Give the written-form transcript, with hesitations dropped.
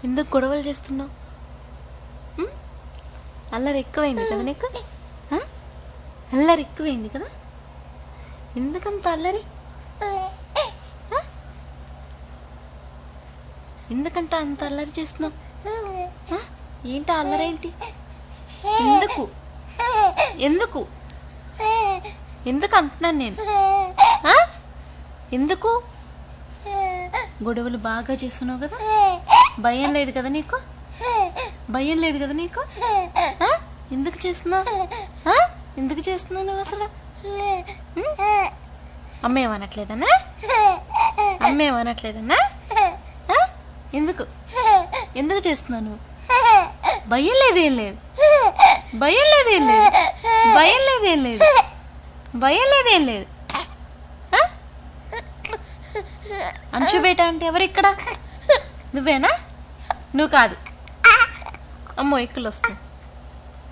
ఎందుకు గొడవలు చేస్తున్నావు? అల్లరి ఎక్కువైంది కదా నీకు? అల్లరి ఎక్కువైంది కదా? ఎందుకంత అల్లరి? ఎందుకంట అంత అల్లరి చేస్తున్నావు? ఏంటి అల్లరేంటి? ఎందుకు ఎందుకు ఎందుకు అంటున్నాను నేను? ఎందుకు గొడవలు బాగా చేస్తున్నావు కదా? భయం లేదు కదా నీకు? భయం లేదు కదా నీకు? ఎందుకు చేస్తున్నావు? ఎందుకు చేస్తున్నావు నువ్వు అసలు? అమ్మేమనట్లేదన్నా? అమ్మేమనట్లేదన్నా? ఎందుకు ఎందుకు చేస్తున్నావు నువ్వు? భయం లేదేం లేదు, భయం లేదేం లేదు, భయం లేదేం లేదు, భయం లేదేం లేదు. అంశుబేట అంటే ఎవరిక్కడ? నువ్వేనా? నువ్వు కాదు. అమ్మో ఎక్కలు వస్తాయి.